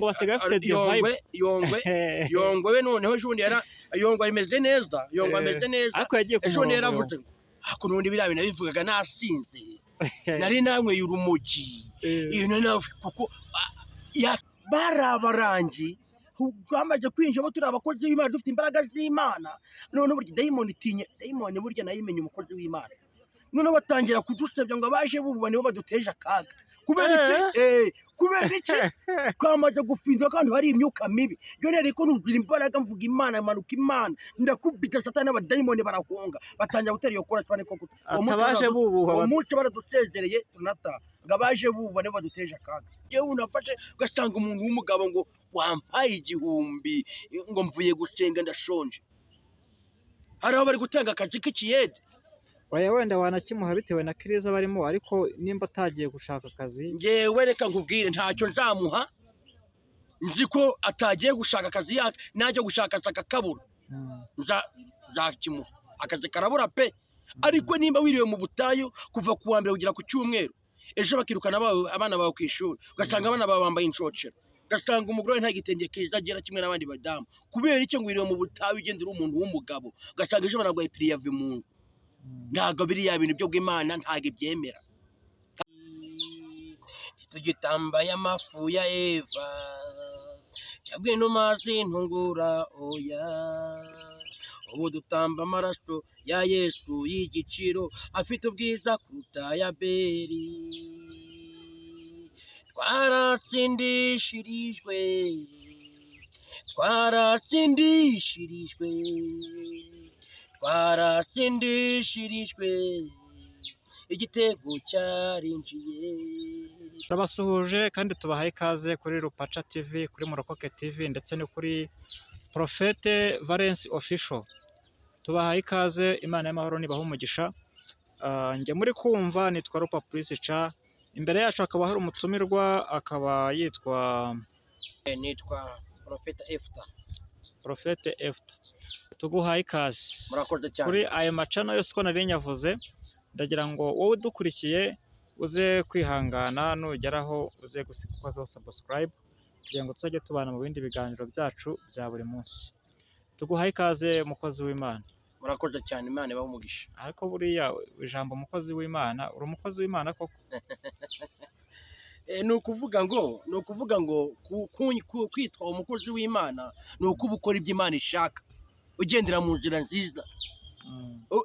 ngo basigaye bafite Yongwe Yongwe we noneho ejobundi Yongwe ameze neza, Yongwe ameze neza, ariko yagiye ku ejobundi murongo yaravuze ngo ako n'ubundi biriya bintu nabivugaga nasinze, nari nanyweye urumogi ibintu nawe kuko bari abarangi twamaze kwinjiramo turi abakozi b'Imana dufite imbaraga z'Imana, noneho burya dayimoni burya nayo imenya umukozi w'Imana, noneho batangira kudusebya ngo abaje bubu nibo baduteje akaga. Kubera iki twamaze gufinza kandi hari imyuka mibi, yo rero ko nugira imbaraga mvuga Imana manuka Imana ndakubita satani n'abadayimoni barahunga batangira gutera iyo kora cyane koko abaje bubu umunsi baradusezereye tunata ngo abaje bubu nibo baduteje akaga. Yewe unafashe ugasanga umuntu w'umugabo ngo wampaye 1000 ngo mvuye gusenga ndashonje, hari aho bari gutanga akazi k'ikiyede. Oya wenda wanakimuha bitewe na kiriza barimo, ariko nimba atagiye gushaka akazi ngewe reka nkubwire ntacyo nzamuha, nzi ko atagiye gushaka akazi najya gushaka akakabura nzakimuha akazi karabura pe. Ariko nimba wiriwe mu butayu kuva ku wa mbere kugera ku cyumweru, ejo bakirukana abana bawe ku ishuri, ugasanga abana bawe bambaye inshocero, ugasanga umugore nta gitenge kiza agira kimwe n'abandi badamu. Kubera icyo ngo wiriwe mu butayu ugendera umuntu w'umugabo, ugasanga ejo banagwaye piriyavi mu nzu. Ntabwo biriya bintu byo bw'Imana ntabwo ibyemera. Tugitambaye amafu ya Eva cyabwe no mazi ntungura oya, ubu dutamba amaraso ya Yesu y'igiciro afite ubwiza kuruta ya Abeli. Twaratsindishirijwe igitego cyarinjiye. turabasuhuje kandi tubahaye ikaze kuri Rupaca TV, kuri Murokoke TV ndetse no kuri Prophete Valens Official. Tubahaye ikaze, Imana y'amahoro nibaha umugisha. Njye muri kumva nitwa Rupa Prisca, imbere yacu akaba hari umutumirwa akaba yitwa Prophete Efta. Tuguhaye ikaze. Murakoze cyane. Kuri aya macano yose uko nari nyavuze, ndagira ngo wowe udukurikiye uze kwihangana, nugeraho uze gukozaho subscribe kugira ngo tuzajye tubana mu bindi biganiro byacu bya buri munsi. Tuguhaye ikaze mukozi w'Imana. Murakoze cyane, Imana ibahe umugisha. Ariko buriya ijambo umukozi w'Imana, uri umukozi w'Imana koko? Ni ukuvuga ngo kwitwa umukozi w'Imana ni ukuba ukora ibyo Imana ishaka, ugendera mu nzira nziza.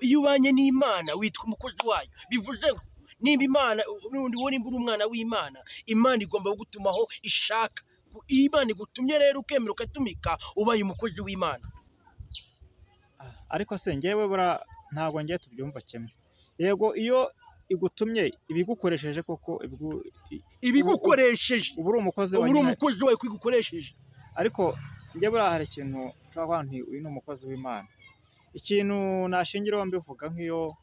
Iyo ubanye n'Imana witwa umukozi wayo, bivuze ngo nimba Imana n'undi uri umwana w'Imana, Imana igomba kugutumaho ishaka. Iyo Imana igutumye rero ukemera ukatumika, ubaye umukozi w'Imana. Ariko se ngewe ntabwo ngiye tubyumva kimwe. Yego iyo igutumye ibigukoresheje koko ibigukoresheje ubu uri umukozi wayo kwigukoresheje. Ariko njye buriya hari ikintu ushobora nti uyu ni umukozi w'Imana. Ikintu nashingiraho mbivuga nk'iyo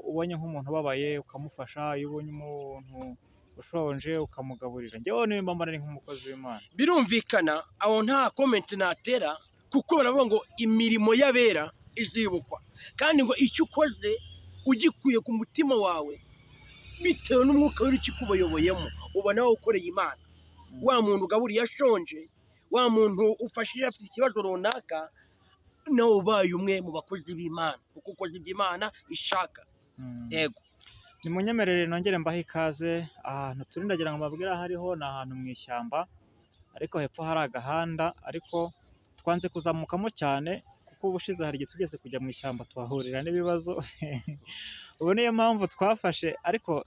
ubonye nk'umuntu ubabaye ukamufasha, iyo ubonye umuntu ushonje ukamugaburira, njyewe nimba mbona ari nk'umukozi w'Imana. Birumvikana aho nta comment natera, kuko baravuga ngo imirimo y'abera izibukwa, kandi ngo icyo ukoze ugikuye ku mutima wawe bitewe n'umwuka w'ikikubayoboyemo, ubona nawe ukoreye Imana. Wa muntu ugaburiye ashonje, wa muntu ufashije afite ikibazo runaka, nawe ubaye umwe mu bakozi b'Imana, kuko ukoze ibyo Imana ishaka. Yego. Nimunyemerere nongere mbahe ikaze. Ahantu turi ndagira ngo mbabwire hariho ni ahantu mu ishyamba, ariko hepfo hari agahanda, ariko twanze kuzamukamo cyane kuko ubushize hari igihe tugeze kujya mu ishyamba tuhahurira n'ibibazo. Ubu niyo mpamvu twafashe, ariko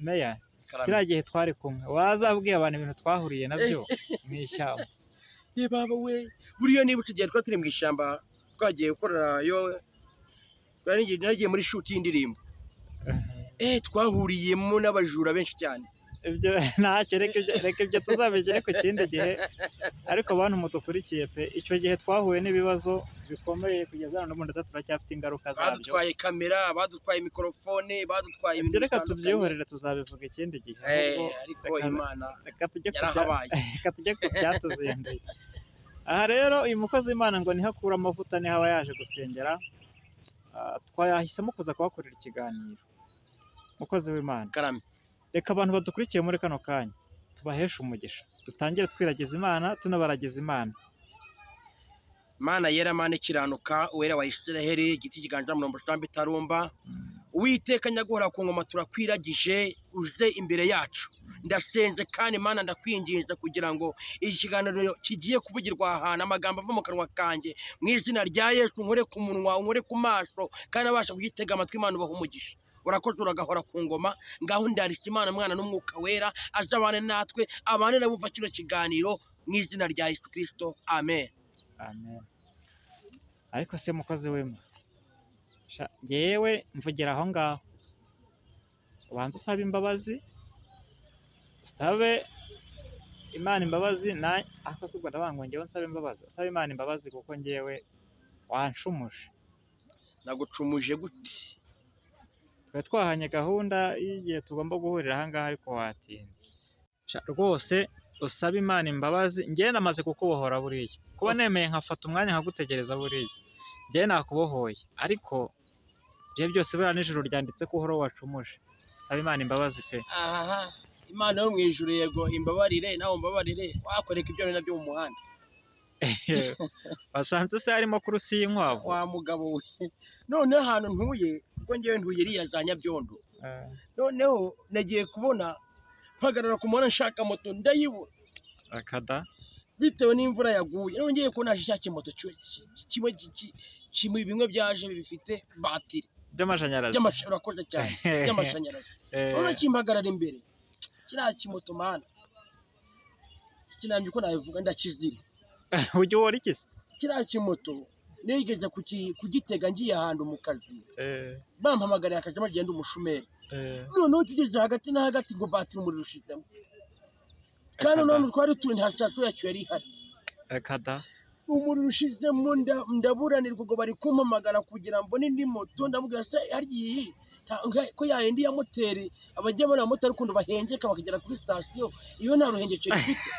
meya kiriya gihe twari kumwe wazabwiye abantu ibintu twahuriye nabyo mu ishyamba. Ye baba we, buriya niba tugiye turi mu ishyamba twagiye gukorera yo nagiye muri shoot y'indirimbo, twahuriyemo n'abajura benshi cyane. Ibyo ntacyo, reka ibyo tuzabigere ku kindi gihe. Ariko abantu mudukurikiye pe, icyo gihe twahuye n'ibibazo bikomeye kugeza n'ubu ndetse turacyafite ingaruka zabyo. Badutwaye kamera, badutwaye mikorofone, badutwaye ibyo. Reka tubyihorere, tuzabivuga ikindi gihe. Ariko Imana reka tujye ku byatuzinduye. Aha rero uyu mukozi w'Imana ngo niho akura amavuta, niho aba yaje gusengera. Twayahisemo kuza kuhakorera ikiganiro. Mukozi w'Imana, karame, reka abantu badukurikiye muri kano kanya tubaheshe umugisha. dutangire twiragiza Imana tunabaragiza Imana. Mana yera, Mana ikiranuka, uwera wa Isiraheli, igiti kiganja mu musambi itarumba, Uwiteka nyaguhora ku ngoma, turakwiragije uze imbere yacu. Ndasenze kandi Mana ndakwinginze kugira ngo iki kiganiro kigiye kuvugirwa ahantu amagambo ava mu kanwa kanjye mu izina rya Yesu, nkore ku munwa, nkore ku maso, kandi abasha kugitega amatwi. Imana ubaha umugisha. Urakoze uragahora ku ngoma. Ngaho ndarisha Imana Mwana n'Umwuka Wera azabane natwe, abane nabumva kino kiganiro mu izina rya Yesu Kristo, amen. Amen. Ariko se mukozi w'Imana, yewe mvugira aho ngaho, ubanza usabe imbabazi, usabe Imana imbabazi. Ariko se ubwo ndabango ngewe nsabe imbabazi? Usabe Imana imbabazi kuko ngewe wanshumuje. Nagucumuje gute? Twari twahanye gahunda y'igihe tugomba guhurira aha ngaha, ariko watinze. Rwose usabe Imana imbabazi. Ngewe namaze kukubohora buriya, kuba nemeye nkafata umwanya nkagutegereza buriya, ngewe nakubohoye. Ariko ibyo byose buriya n'ijuru ryanditse ko uhora wacumuje. Saba Imana imbabazi pe. Aha, Imana yo mu ijuru, yego imbabarire, nawe umbabarire, wakoreka ibyo nabyo mu muhanda. Wasanze se harimo kurusi y'inkwavu? Wa mugabo we, noneho ahantu ntuye, kuko ngewe ntuye iriya za Nyabyondo, noneho nagiye kubona mpagarara ku muhanda nshaka moto ndayibura. Akada Bitewe n'imvura yaguye, noneho ngiye kubona cya kimoto kimwe bimwe byaje bifite batiri by'amashanyarazi. Urakoze cyane, by'amashanyarazi. Noneho kimpagarara imbere, kiriya kimoto Mana, kinambye uko nabivuga, ndakizira. Ujya ubona iki se? Kiriya kimoto nigeze kugitega ngiye ahantu mu kazi, bampamagariye akajamo agenda umushumeri. Noneho tugejeje hagati na hagati ngo batiri umuriro ushizemo, kandi none twari turi nta sitasiyo yacyo yari ihari. Akada umuriro ushizemo, ndaburanirwa ubwo bari kumpamagara kugira ngo mbone indi moto. Ndamubwira se harya ko yayindi ya moteri abajyamo na moteri ukuntu bahengeka bakagera kuri sitasiyo, iyo nta ruhengekero ifite.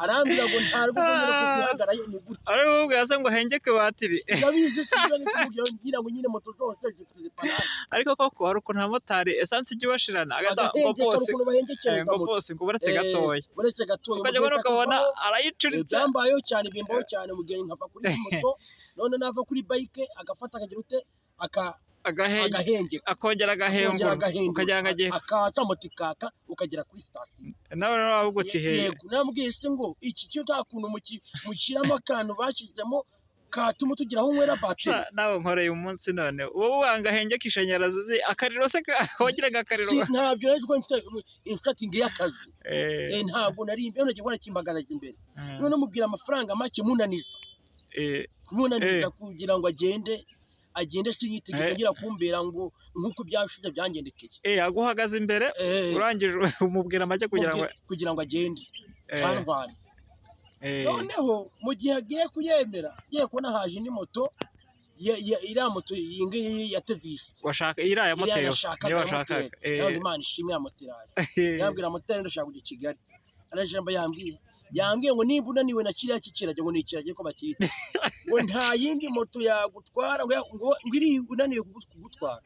Arambwira ngo ntarwo ubonera kuzihagarara ni gutya. ari ububwira se ngo hengeke batiri. Ndabizi sibyo ni kumubwira ngira ngo nyine moto zose zifite zipanane. Ariko koko hari ukuntu abamotari esansi ijya ibashirana ngo bose ngo buretse gatoya, buretse gatoya ukajya ubona ukabona arayicuritse. Byambayeho cyane, bimbaho cyane. Mugihe nkava kuri moto, none nava kuri bike agafata akagira ute agahenge akongera agahengura ukagira ngo agiye akata moto ikaka ukagera kuri sitasiyo. nawe wavuga uti he, yego nambwiye se ngo iki cyo nta kuntu mushyiramo akantu bashyizemo katuma tugira aho unywera bateri. nawe nkoreye umunsi none uwo wanga hengeka ishanyarazi akariro se wagiraga akariro. Ntabyo rero ko infatingi y'akazi ntabwo nari imbere, none kibona kimbagaraza imbere. None mubwira amafaranga make munaniza kugira ngo agende sinyitegereje ngira kumbera ngo nkuko byashize byangendekeye. aguhagaze imbere urangije umubwira make kugira ngo agende kantware. Noneho mu gihe agiye kuyemera, agiye kubona haje indi moto, iriya moto iyi ngiyi yatevise. washaka iriya moto niyo washakaga. Imana ishimwe ya moteri. Yambwira moteri ndashaka kujya i Kigali. Arajamba yambwiye ngo niba unaniwe na kiriya kikirage ngo ni ikirage ko bakita, ngo nta yindi moto yagutwara, ngo iri unaniwe kugutwara,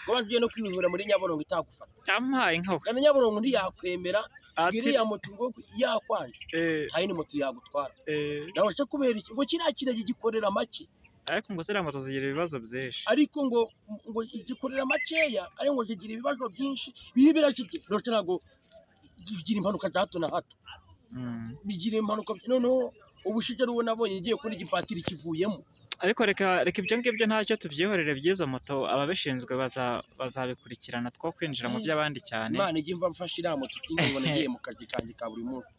ngo bagiye no kwihura muri Nyabarongo itagufata. Yampaye inka kandi Nyabarongo ntiyakwemera iriya moto ngo yakwanje, nta yindi moto yagutwara. nawe se kubera iki ngo kiriya kirage gikorera make? ariko ngo ziriya moto zigira ibibazo byinshi. Ariko ngo zikorera makeya, ariko ngo zigira ibibazo byinshi bibira kike. Rose ntago zigira impanuka za hato na hato, bigira impanuka. Noneho ubushize rubona abonye igiye kuri igipatiri kivuyemo. Ariko reka ibyo ngibyo ntacyo tubyihorere by'izo moto, ababishinzwe bazabikurikirana, two kwinjira mu by'abandi cyane. Imana ijye mfasha iriya moto nkibona ngiye mu kazi kanjye ka buri munsi.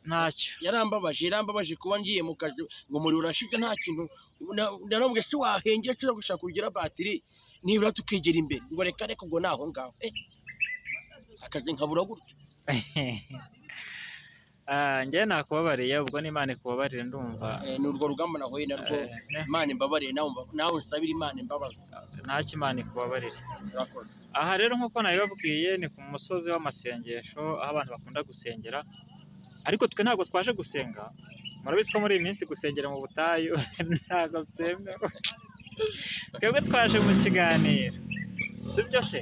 Ntacyo yarambabaje kuba ngiye mu kazi ngo umuriro urashize nta kintu. Ndaramubwiye se wahengeye cyo gushaka kugira batiri nibura tukegera imbere, ngo reka ubwo naho ngaho akazi nkabura gutyo. njye nakubabariye, ubwo n'Imana ikubabarire. Ndumva ni urwo rugamba nahuye narwo. Imana imbabarire, nawe nsabire Imana imbabazi. ntacyo Imana ikubabarire. aha rero nk'uko nabibabwiye ni ku musozi w'amasengesho, aho abantu bakunda gusengera, ariko twe ntabwo twaje gusenga. Murabizi ko muri iyi minsi gusengera mu butayu ntabwo byemewe. Twebwe twaje mu kiganiro, si byo se?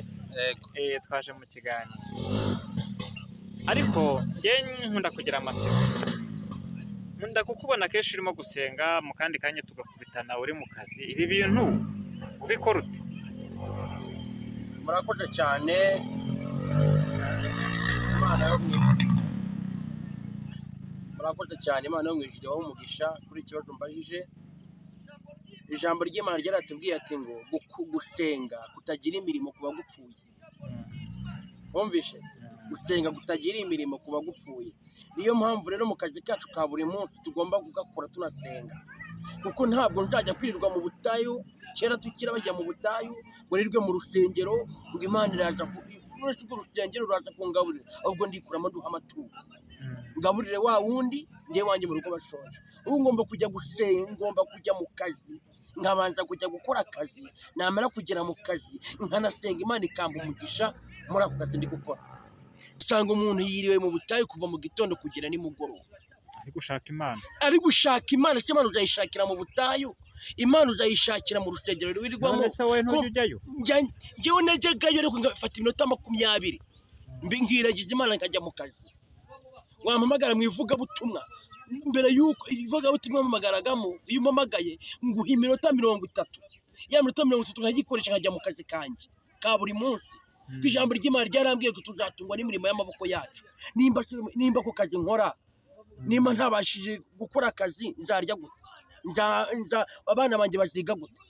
Twaje mu kiganiro. ariko njye nkunda kugira amatsiko, nkunda kukubona kenshi urimo gusenga mu kandi kanya tugakubitana uri mu kazi. Ibi bintu ubikora ute? murakoze cyane. Imana yo mu ijuru, murakoze cyane. Imana yo mu ijuru ibahe umugisha kuri iki kibazo mbajije. Ijambo ry'Imana ryaratubwiye ati ngo gusenga kutagira imirimo kuba gupfuye. Wumvishe? Gusenga kutagira imirimo kuba gupfuye. Niyo mpamvu rero mu kazi kacu ka buri munsi tugomba kugakora tunasenga, kuko ntabwo nzajya kwirirwa mu butayu. Kera tukira bajya mu butayu ngo rirwe mu rusengero ngo Imana iraza uretse urwo rusengero ruraza kungaburira, ahubwo ndikuramo nduha amaturo ngaburire wa wundi njyewe wanjye mu rugo bashonje. Ubu ngomba kujya gusenga, ngomba kujya mu kazi, nkabanza kujya gukora akazi, namara kugera mu kazi nkanasenga, Imana ikampa umugisha muri ako kazi ndi gukora. Usanga umuntu yiriwe mu butayu kuva mu gitondo kugera nimugoroba Ari gushaka Imana. ari gushaka Imana. Se Imana uzayishakira mu butayu? Imana uzayishakira mu rusengero rwirirwamo? None se wowe ntujya ujyayo? Njyewe najyagayo ariko ngafata iminota 20 ngiragiza Imana nkajya mu kazi. Wampamagara mu ivugabutumwa, mbere y'uko ivugabutumwa mpamagaragamo, iyo umpamagaye nguha iminota 30, ya minota 30 nkagikoresha nkajya mu kazi kanjye ka buri munsi. Ijambo ry'Imana ryarambwiye ko tuzatungwa n'imirimo y'amaboko yacu. Nimba ku kazi nkora, nimba ntabashije gukora akazi, nzarya gute? Abana banjye baziga gute?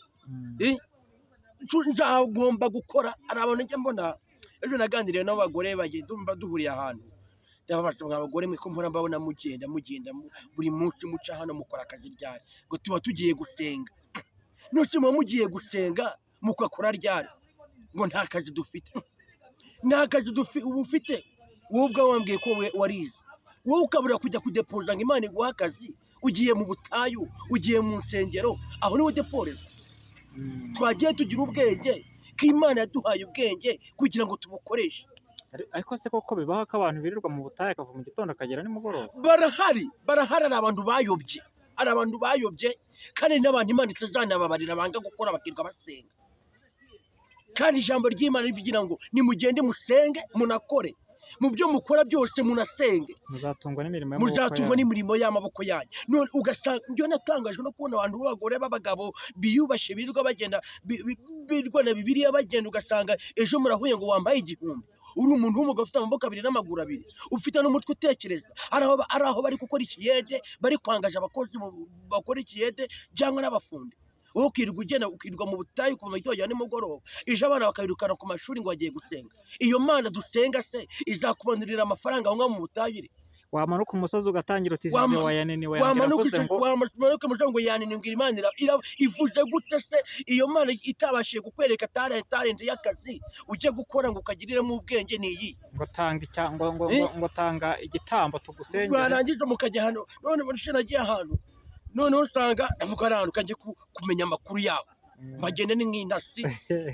Nzagomba gukora. Hari abantu njya mbona, ejo naganiriye n'abagore bagenda duhuriye ahantu, ndababasha abagore mwe ko mpora mbabona mugenda buri munsi muca hano mukora akazi ryari ngo tuba tugiye gusenga. Nose muba mugiye gusenga mukakora ryari ngo nta kazi dufite? Nta kazi uba ufite wowe ubwawe wambwiye ko warize, wowe ukabura kujya kudepoza ngo Imana iguha akazi. Ugiye mu butayu, ugiye mu nsengero, aho niwe deporeza. Twagiye tugira ubwenge, ko Imana yaduhaye ubwenge kugira ngo tubukoreshe. Ariko se koko bibaho ko abantu birirwa mu butayu akava mu gitondo akagera nimugoroba? Barahari. Ari abantu bayobye, kandi n'abantu Imana itazanababarira banga gukora bakirirwa basenga. Kandi ijambo ry'Imana rivugira ngo nimugende musenge munakore, mu byo mukora byose munasenge, muzatungwa n'imirimo y'amaboko yanyu. None ugasanga njye natangajwe no kubona abantu b'abagore b'abagabo biyubashye birirwa bagenda birwana Bibiliya bagenda, ugasanga ejo murahuye ngo wambaye 1000, uri umuntu w'umugabo ufite amaboko 2 n'amaguru 2, ufite n'umutwe utekereza. Ari aho bari gukora ikiyede, bari kwangaje abakozi bakora ikiyede cyangwa n'abafundi. Wowe ukirirwa ugenda ukirirwa mu butayu kuva mu gitondo nimugoroba, ejo abana bakabirukana ku mashuri ngo bagiye gusenga. Iyo Mana dusenga se izakubanurira amafaranga aho mu butayu iri? Wamanuka umusozi ugatangira uti zize wayananiwe, wamanuka ngo yananiwe. Imana ivuze gute se iyo Mana itabashije kukwereka talent y'akazi ujye gukora ngo ukagiriremo ubwenge? Niyi ngo tanga igitambo tugusengere, warangiza mukajya hano. None burushe nagiye ahantu, noneho usanga avuga ahantu kajye kumenya amakuru yawe, bagenda ni nk'intasi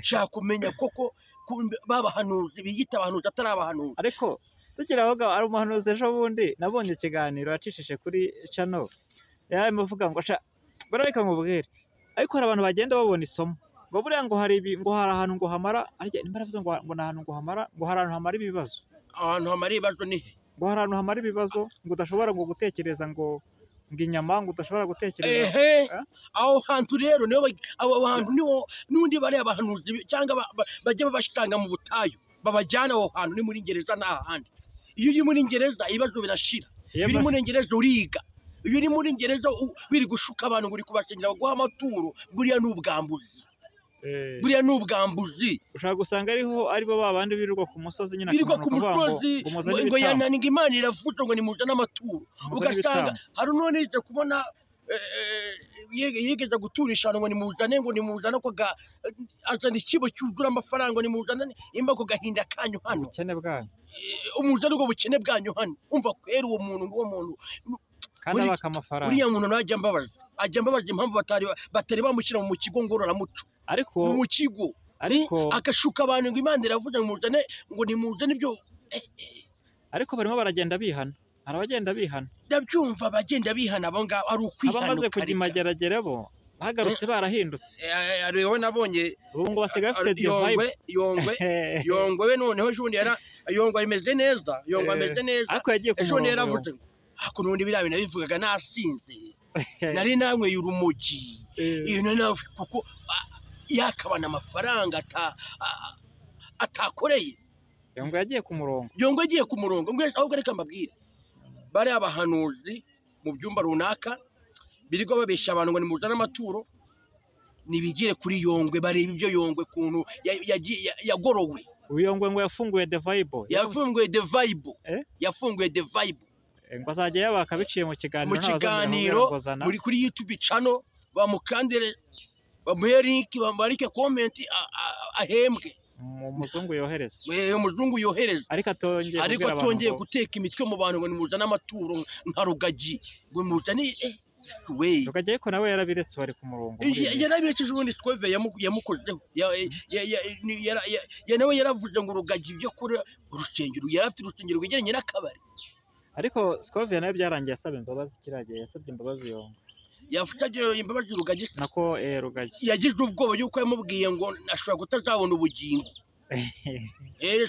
shaka kumenya koko babahanuzi biyita abahanuzi atari abahanuzi. Ariko tukiri aho ngaho, ari umuhanuzi ejo bundi nabonye ikiganiro yacishije kuri channel, yarimo avuga ngo barareka nkubwire, ariko hari abantu bagenda babona isomo ngo buriya ngo hari ahantu ngo hamara, baravuze ngo ni ahantu ngo hamara, ngo hari ahantu hamara ibibazo. Ahantu hamara ibibazo ni he? Ngo hari ahantu hamara ibibazo, ngo udashobora ngo gutekereza ngo inyama, ngo udashobora gutekereza. Aho hantu rero abo hantu niho n'undi bari abahanuzi cyangwa bajya babashitanga mu butayu babajyana aho hantu. Ni muri gereza n'ahandi. Iyo uri muri gereza ibibazo birashira, iyo uri muri gereza uriga, iyo uri muri gereza biri gushuka abantu ngo uri kubasengera baguha amaturo, buriya ni ubwambuzi. Ushaka gusanga aribo babandi birirwa ku musozi nyine, birirwa ku musozi ngo yananiga Imana iravuga ngo nimuzane amaturo. Ugasanga hari none yize kubona yigeze guturisha ngo nimuzane ko azana ikibo cyuzura amafaranga ngo nimuzane imba ko gahinda kanyu hano, ubukene bwanyu, umuzane ubwo bukene bwanyu hano. Umva kwera uwo muntu kandi abaka amafaranga. Uriya muntu nawe ajya mbabaza impamvu batari bamushyira mu kigo ngororamuco, ariko mu kigo agashuka abantu ngo Imana iravuze ngo nimuzane ibyo. Ariko barimo baragenda bihana, hari abagenda bihana. Ndabyumva abagenda bihana, abo ngabo ari ukwihanuka. Abamaze kujya imageragere bo bagarutse barahindutse. Ariho nabonye ubu ngo basigaye bafite Yongwe we noneho ejo bundi yongwa imeze neza, yongwa ameze neza. ariko yagiye ku Ejo murongo yaravuze ngo ako nundi biriya bintu nabivugaga nasinze, nari nanyweye urumogi, ibintu nawe kuko yakabana amafaranga atakoreye. Yongwa yagiye ku murongo. Yongwa yagiye ku murongo. Mwese ahubwo reka mbabwire, bariya abahanuzi mu byumba runaka birirwa babeshya abantu ngo nimuzane amaturo, nibigire kuri Yongwe, bareba ibyo Yongwe kuntu yagorowe. Uyongwe ngo yafunguye The Bible. Yafunguye The Bible. Yafunguye The Bible. Ngo azajya yabaka biciye mu kiganiro muri kuri YouTube channel, bamukandire bamuhe link, bamarike comment ahembwe. Umuzungu yohereza. Umuzungu yohereza. Ariko atongeye guteka imitwe mu bantu ngo nimuzane amaturo nka Rugagi, ngo muzane Rugagi ariko nawe yarabiretse bari ku murongo. Yarabirekeje ubundi Scove yamukozeho. Nawe yaravuze ngo Rugagi ibyo kuri urusengero, yarafite urusengero rwegeranye n'akabari. Ariko Scove nawe byarangiye asaba imbabazi, kiragiye yasabye imbabazi Yongwe. Yafutaje imbabazi Rugagi. Nako Rugagi yagize ubwoba yuko yamubwiye ngo ashobora kutazabona ubugingo.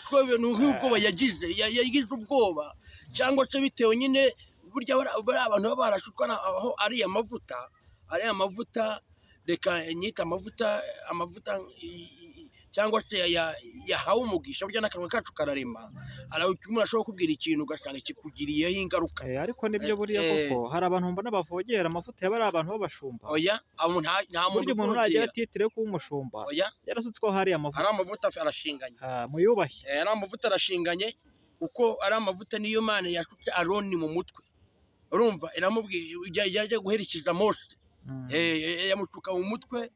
Scove n'ubwoba yagize ubwoba, cyangwa se bitewe nyine burya bari abantu baba barashukwa aho ari amavuta, reka nyita amavuta cyangwa se yahawe umugisha, burya n'akanwa kacu kararema. Umuntu ashobora kubwira ikintu ugasanga kikugiriyeho ingaruka. Ariko nibyo buriya kuko hari abantu mbona bavogera amavuta y'abari abantu b'abashumba. Oya, nta muntu uragira titire yo kuba umushumba. Yarasutsweho hari amavuta. Hari amavuta arashinganye. Muyubahe. Ari amavuta arashinganye kuko ari amavuta niyo Mana yashutse Aroni mu mutwe. Urumva iramubwiye yajya guherekeza Mose. Yamutuka mu mutwe,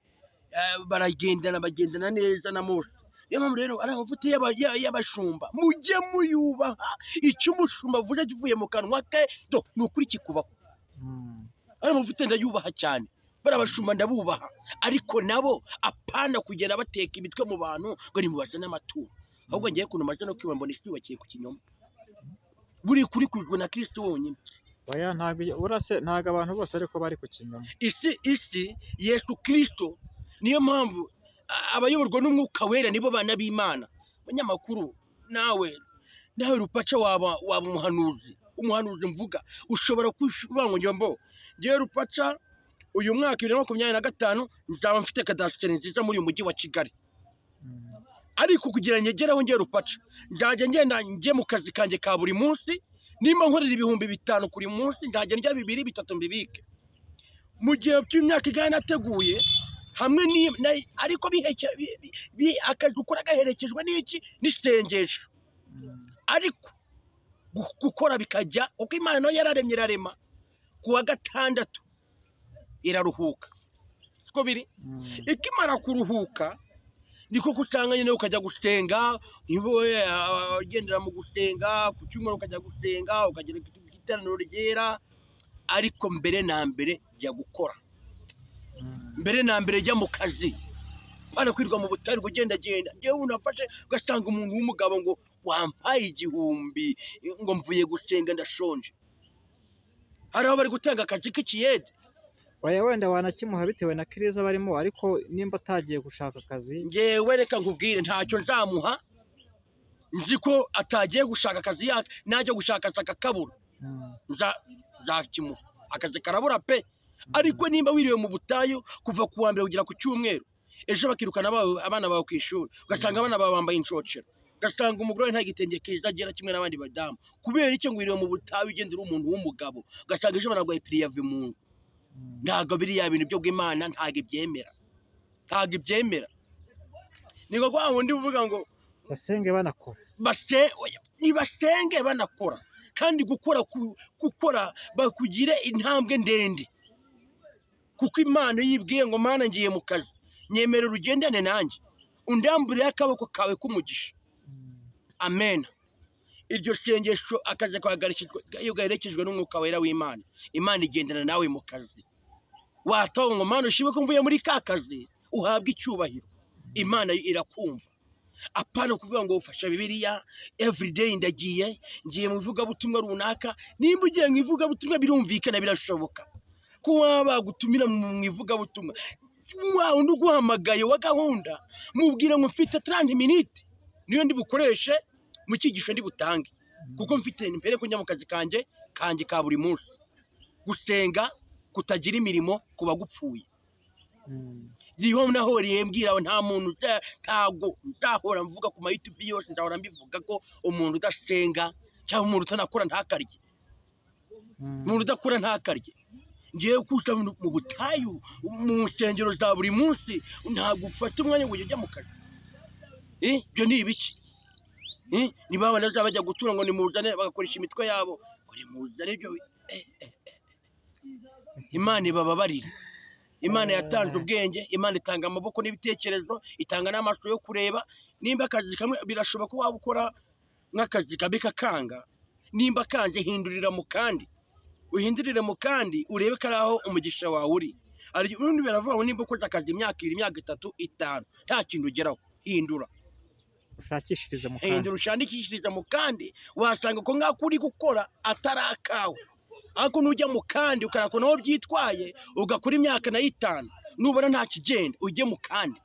bagendana neza na Mose. Niyo mpamvu rero ari amavuta y'abashumba, mujye muyubaha. Icyo umushumba avuze kivuye mu kanwa ke ni ukuri kikubaho. Ari amavuta ndayubaha cyane, bari abashumba ndabubaha, ariko nabo apana kugenda bateka imitwe mu bantu ngo nimubazane amaturo. Ahubwo ngiye kuntu maze no kwiba mbona isi yubakiye ku kinyoma, buri kuri kujwe na Kristo wonyine. Oya, ntabwo abantu bose ariko bari ku kinyoma. Isi Yesu Kristo, niyo mpamvu abayoborwa n'umwuka wera nibo bana b'Imana. Abanyamakuru nawe Rupaca waba umuhanuzi mvuga, ushobora kuvuga ngo ngiye Rupaca uyu mwaka 2025 nzaba mfite kadasiteri nziza muri uyu mujyi wa Kigali. Ariko kugira ngegeraho ngiye Rupaca, nzajya ngenda njye mu kazi kanjye ka buri munsi, nimba nkorera 5,000 kuri munsi, nzajya ndya 2-3 mbibike. Mu gihe cy'imyaka igana nateguye hamwe ariko akazi ukora gaherekejwe n'isengesho. Ariko gukora bikajya uko Imana nayo yararemye irarema, kuwa gatandatu iraruhuka. Siko biri? Ikimara kuruhuka niko kusanga nyine ukajya gusenga, ugendera mu gusenga, ku cyumweru ukajya gusenga, ukagera iteraniro ryera. Ariko mbere na mbere jya gukora, mbere na mbere jya mu kazi, bana kwirwa mu butari kugenda ngewe unafashe ugasanga umuntu w'umugabo ngo wampaye 1000 ngo mvuye gusenga ndashonje. Hari aho bari gutanga akazi k'ikiyede. Wenda wanakimuha bitewe na kiriza barimo, ariko nimba atagiye gushaka akazi, ngewe reka nkubwire ntacyo nzamuha. Nzi ko atagiye gushaka akazi, najya gushaka akakabura, nzakimuha akazi karabura pe. Ariko nimba wiriwe mu butayu kuva ku wa mbere kugera ku cyumweru, ejo bakirukana abana bawe ku ishuri, ugasanga abana bawe bambaye inshocero, ugasanga umugore nta gitenge kiza agira kimwe n'abandi badamu. Kubera icyo ngo wiriwe mu butayu ugendera umuntu w'umugabo, ugasanga ejo banagwaye pirive mu nzu. Ntabwo biriya bintu byo bw'Imana ntabwo ibyemera. Niko kwa wundi uvuga ngo basenge banakora, basenge banakora. Kandi gukora bakugire intambwe ndende, kuko Imana yibwiye ngo Mana ngiye mu kazi, nyemerera ugendane nanjye, undambure akaboko kawe k'umugisha. Amen. Iryo sengesho akazi gaherekejwe n'umwuka wera w'Imana. Imana igendana nawe mu kazi. Wataho ngo Mana ushibe ko mvuye muri ka kazi, uhabwe icyubahiro. Imana irakumva. Apana kuvuga ngo ufasha Bibiliya everyday ngiye mu ivugabutumwa runaka. Nimba ugiye mu ivugabutumwa birumvikana, birashoboka ko waba gutumira mu ivugabutumwa. Undi uguhamagaye wa gahunda, mubwira ngo mfite 30 minutes niyo ndi bukoreshe mu cyigisho ndi butange, kuko mfite imbere kujya mu kazi kanjye ka buri munsi. Gusenga kutagira imirimo kuba gupfuye. Niho nahoriye mbwira nta muntu ntago nzahora mvuga ku ma YouTube yose, nzahora mbivuga ko umuntu udasenga cyangwa umuntu utanakora ntakarye. Umuntu udakora ntakarye. Ngiye kuza mu butayu mu nsengero za buri munsi, ntabwo ufata umwanya ngo ujye mu kazi. Ibyo ni ibiki? Niba abana bajya gutura ngo nimuzane bagakoresha imitwe yabo, ngo nimuzane ibyo. Imana ibababarire. Imana yatanze ubwenge, Imana itanga amaboko n'ibitekerezo, itanga n'amaso yo kureba. Nimba akazi kamwe birashoboka ko waba ukora nk'akazi kabi kakanga, nimba kanze hindurira mu kandi, uhindurire mu kandi urebe ko ari aho umugisha wawe uri. Ubundi biravuga ngo nimba ukoze akazi imyaka 2, imyaka 3, 5 nta kintu ugeraho, hindura. Ushakishirize mu kandi. Hindura ushakishirize mu kandi, wasanga ko ngako uri gukora atari akawe. Ariko nujya mu kandi ukarakona aho byitwaye, ugakora imyaka nayo 5, nubona nta kigenda ujye mu kandi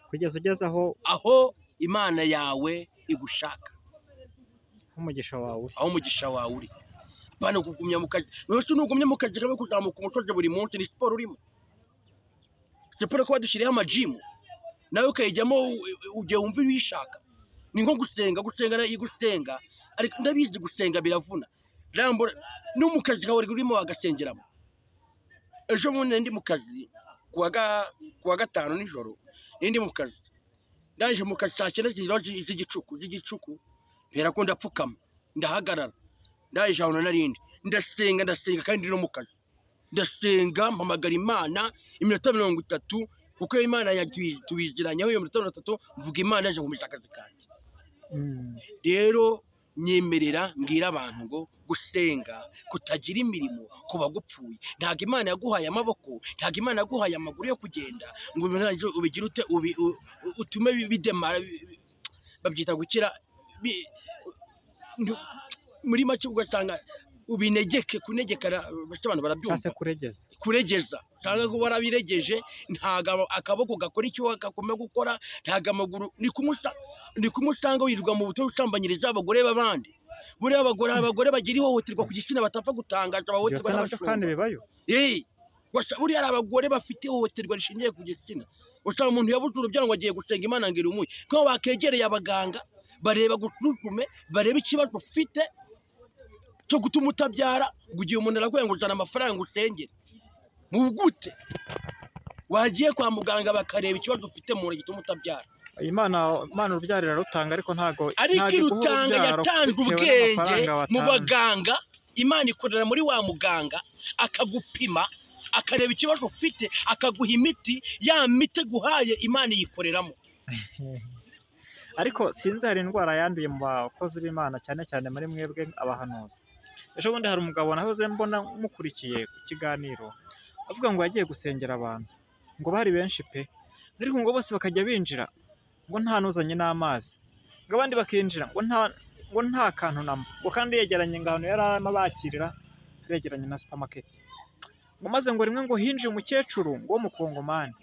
kugeza ugeze aho Imana yawe igushaka, umugisha wawe, aho umugisha wawe uri. Bana kugumya mu kazi, nose nugumye mu kazi kabe kuzamuka umusozi buri munsi, ni siporo urimo. Siporo ko badushyiriyeho amajimu nawe ukayijyamo ugiye wumva wishaka. Ni nko gusenga gusenga, ariko ndabizi gusenga biravuna. Rambo no mu kazi kawe urimo wagasengeramo. Ejo bundi ndi mu kazi kuwa 5 nijoro, ndi mu kazi ndaje mu kazi saa 9 z'igicuku mpera ko ndapfukama ndahagarara, ndaje aho narindi ndasenga kandi no mu kazi ndasenga, mpamagara Imana iminota 30, kuko Imana yatubiziranye iyo minota 30 mvuga Imana yaje kumenya akazi kanjye. Rero nyemerera mbwira abantu ngo gusenga kutagira imirimo kuba gupfuye. Ntabwo Imana yaguhaye amaboko, ntabwo Imana yaguhaye amaguru yo kugenda ngo ubigire ute utume bidemara, babyita gukira muri make, ugasanga ubinegeke. Kunegekara abantu barabyumva, kuregeza cyangwa ngo warabiregeje, ntago akaboko gakora icyo gakome gukora, ntago amaguru. Ni kumusanga wirirwa mu buto usambanyiriza abagore b'abandi. Buriya abagore bagira ihohoterwa ku gitsina batapfa gutangaza, abahohoterwa n'abashumba kandi bibayo. Buriya ari abagore bafite ihohoterwa rishingiye ku gitsina. Usanga umuntu yabuze urubyaro ngo agiye gusenga Imana ngira umuye, ko bakegereye abaganga bareba gusuzume, bareba ikibazo ufite cyo gutuma utabyara. Ugiye umuntu araguye ngo uzana amafaranga usengere mu gute? Wagiye kwa muganga bakareba ikibazo ufite mu nda gituma utabyara. Imana urubyarira rutanga, ariko ntago irutanga. Yatanze ubwenge mu baganga. Imana ikorera muri wa muganga, akagupima, akareba ikibazo ufite, akaguha imiti. Ya miti guhaye Imana iyikoreramo. Ariko sinzi, hari indwara yanduye mu bakozi b'Imana, cyane cyane muri mwebwe abahanuzi. Ejo bundi hari umugabo nahoze mbona mukurikiye ku kiganiro, avuga ngo yagiye gusengera abantu, ngo bari benshi pe, ariko ngo bose bakajya binjira ngo nta nuzanye n'amazi, ngo abandi bakinjira ngo nta kantu namba, ngo kandi yegeranye ngano yari arimo bakirira, yegeranye na supermarket. Ngo maze ngo rimwe ngo hinjiye umukecuru ngo w'umukongomani,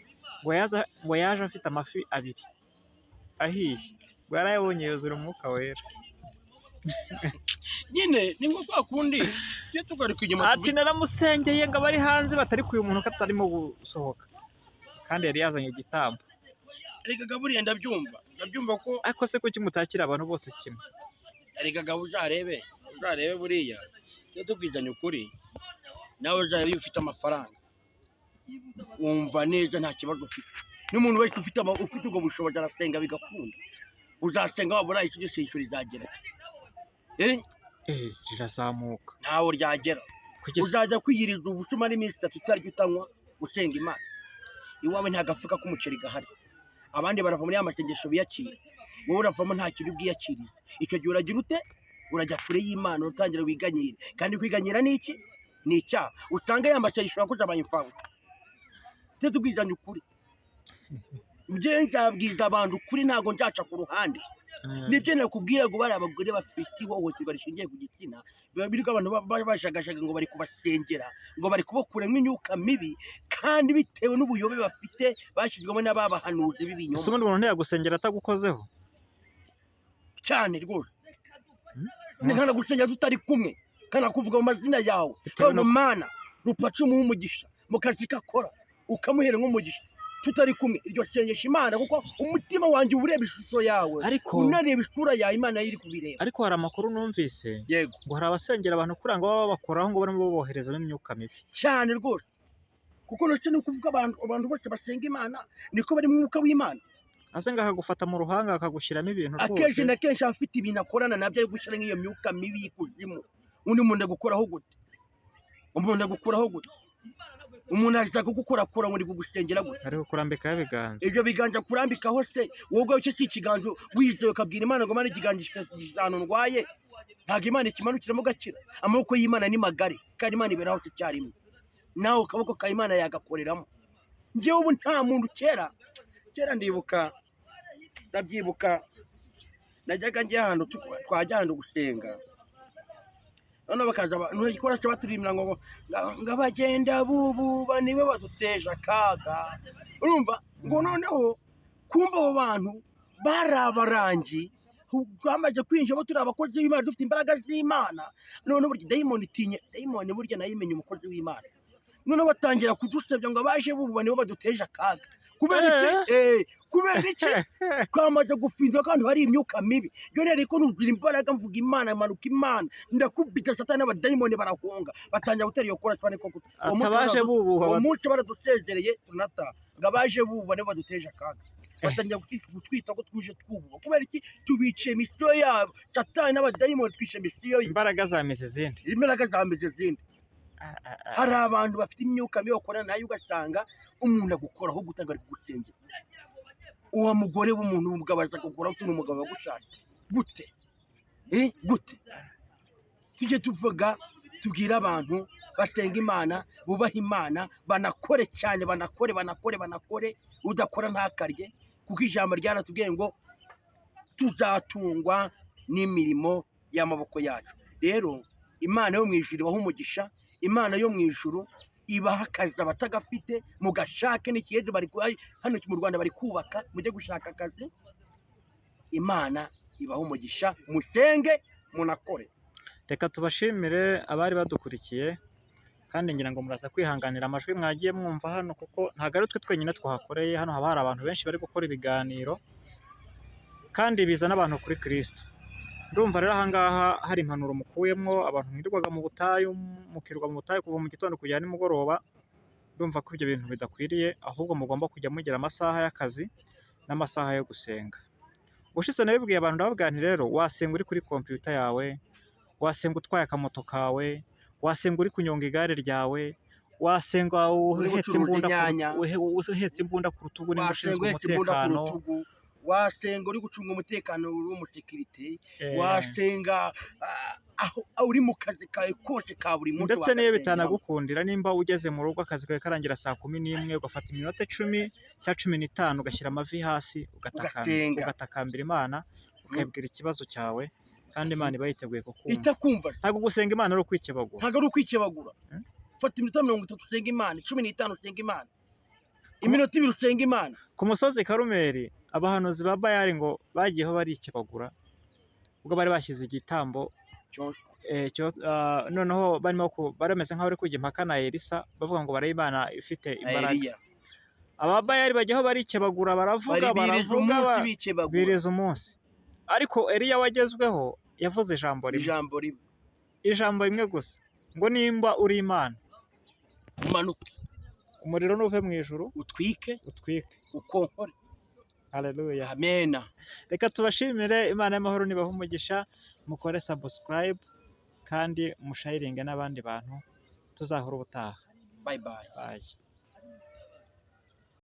ngo yaje afite amafi 2 ahiye, ngo yarayabonye yuzura umwuka wera. Nyine ni ngo kwa kundi cyo tugaruka inyuma, ati naramusengeye ngo bari hanze batari kuyu muntu katarimo gusohoka, kandi yari yazanye igitambo. Ariko gaburiye ndabyumva ko, ariko se kuki mutakira abantu bose kimwe? Ariko gabo uzarebe buriya cyo tubwizanye ukuri, nawe uzarebe ufite amafaranga wumva neza nta kibazo ufite. N'umuntu wese ufite ubwo bushobozi arasenga bigakunda. Uzasenga wabura iki cyose ishuri izagera rirazamuka, ntawo ryagera. Uzajya kwiyiriza ubusuma n'iminsi 3 utarya utanywa usenga Imana. Iwawe nta gafuka k'umuceri gahari, abandi barava muri amasengesho biyakira, wowe uravamo nta kintu bwiyakiriye. Icyo gihe uragira ute? Urajya kure y'Imana, utangira wiganyira. Kandi kwiganyira ni iki? Ni icyaha. Usanga yambasha ishobora kuza abayimfawe. Tubwizanye ukuri. Nzabwiza abantu ukuri, ntago nzaca ku ruhande. Nibyo nakubwira ngo bari abagore bafite ihohoterwa rishingiye ku gitsina, birirwa abantu bashagashaka ngo bari kubasengera, ngo bari kubakuramo imyuka mibi, kandi bitewe n'ubuyobe bafite bashyizwemo n'ababahanuzi b'ibinyoma. Ubundi umuntu ntiyagusengera atagukozeho cyane rwose. nkanagusengera tutari kumwe kanakuvuga mu mazina yawe Bitewe ngo mana rupaca umuha umugisha mu kazi kakora ukamuhera nk'umugisha tutari kumwe iryo sengesha Imana kuko umutima wanjye uba ureba ishusho yawe ariko unareba isura yawe Imana iri kubireba. ariko hari amakuru numvise Yego ngo hari abasengera abantu kugira ngo baba babakoraho ngo barimo boherezamo imyuka mibi. cyane rwose, kuko nacyo ni ukuvuga abantu bose basenga Imana niko bari mu mwuka w'Imana. ase ngo akagufata mu ruhanga akagushyiramo ibintu Akenshi rwose na kenshi aba afite ibintu akorana nabyo ari gushyira nk'iyo myuka mibi y'ikuzimu. Undi muntu agukuraho gute? Umuntu agukuraho gute? Umuntu ashaka kugukorakora ngo uri kugusengera gute? ari kukurambikaho ibiganza. Ibyo biganza kurambikaho se wowe icyo si ikiganza wizeye ukabwira Imana ngo Mana ikiganza gisano ndwaye, ntabwo Imana ikimanukiramo gakira. Amaboko y'Imana ni magari kandi Imana ibera hose icyarimwe, nawe akaboko ka Imana yagakoreramo. Njyewe ubu nta muntu kera ndabyibuka najyaga njya ahantu twajya ahantu gusenga, noneho bakaza ntukora se baturirimba ngo abagenda bububa nibo baduteje akaga. Urumva ngo noneho kumva abo bantu bari abarangi twamaze kwinjiramo turi abakozi b'Imana dufite imbaraga z'Imana. Noneho burya dayimoni burya nayo imenya umukozi w'Imana. Noneho batangira kudusebya ngo abaje bububa nibo baduteje akaga. Kubera iki twamaze gufinza kandi hari imyuka mibi. Yo rero ko nugira imbaraga mvuga Imana manuka Imana ndakubita satani n'abadayimoni barahunga batangira gutera iyo kora cyane koko atabaje bubuha umunsi baradusezereye tunata ngo abaje bububa nibo baduteje akaga. Batangira gutwita ko twuje twububa. Kubera iki tubice misiyo yabo satani n'abadayimoni twishe misiyo ye. imbaraga zameze izindi. Hari abantu bafite imyuka mibi bakorana nayo ugasanga umuntu agukoraho gutanga ari kugusengera. Uwo mugore w'umuntu umugabo aza kuguraho turi umugabo wagushatse gute? Gute? Tujye tuvuga tubwira abantu basenga Imana bubaha Imana banakore cyane banakore udakora ntakarye, kuko ijambo ryaratubwiye ngo tuzatungwa n'imirimo y'amaboko yacu. Rero Imana yo mu ijuru ibaha umugisha, Imana yo mu ijuru ibaha akazi abatagafite, mugashake n'ikiyede bari hano mu Rwanda bari kubaka, mujye gushaka akazi. Imana ibaha umugisha, musenge munakore. Reka tubashimire abari badukurikiye, kandi ngira ngo muraza kwihanganira amajwi mwagiye mwumva hano, kuko ntabwo ari twe twenyine twahakoreye. Hano haba hari abantu benshi bari gukora ibiganiro kandi biza n'abantu kuri Kristo. Ndumva rero ahangaha hari impanuro mukuyemo, abantu mwirirwaga mu butayu mukirwa mu butayu kuva mu gitondo kugera nimugoroba. Ndumva ko ibyo bintu bidakwiriye, ahubwo mugomba kujya mugira amasaha y'akazi n'amasaha yo gusenga. Ubushize nabibwiye abantu ndababwira nti rero wasenga uri kuri kompiyuta yawe, wasenga utwaye akamoto kawe, wasenga uri kunyonga igare ryawe, wasenga uhetse imbunda ku rutugu niba ushinzwe umutekano, wasenga uri gucunga umutekano w'umusekirite, wasenga aho uri mu kazi kawe kose ka buri munsi. Ndetse n'iyo bitanagukundira, nimba ugeze mu rugo akazi kawe karangira saa 11 ugafata iminota 10 cyangwa 15 ugashyira amavi hasi ugatakambira Imana, ukabwira ikibazo cyawe, kandi Imana iba yiteguye kukumva. Itakumva. Ntabwo gusenga Imana ari ukwikebagura. Ntabwo ari ukwikebagura. Fata iminota 30 usenga Imana, 15 usenga Imana, iminota 2 usenga Imana. Ku musozi Karumeli abahanuzi ba Bayali ngo bagiyeho barikebagura ubwo bari bashyize igitambo noneho barameze nk'aho bari kujya impaka na Elisa, bavuga ngo baraye Imana ifite imbaraga. Aba Bayali bagiyeho barikebagura, baravuga biriza umunsi. Ariko Eliya wagezweho yavuze ijambo rimwe gusa, ngo nimba uri Imana umanuke, umuriro nuve mu ijuru utwike ukonkore. Haleluya, amena. Reka tubashimire. Imana y'amahoro nibaha umugisha, mukore subscribe kandi mushayiringe n'abandi bantu. Tuzahura ubutaha. Bye.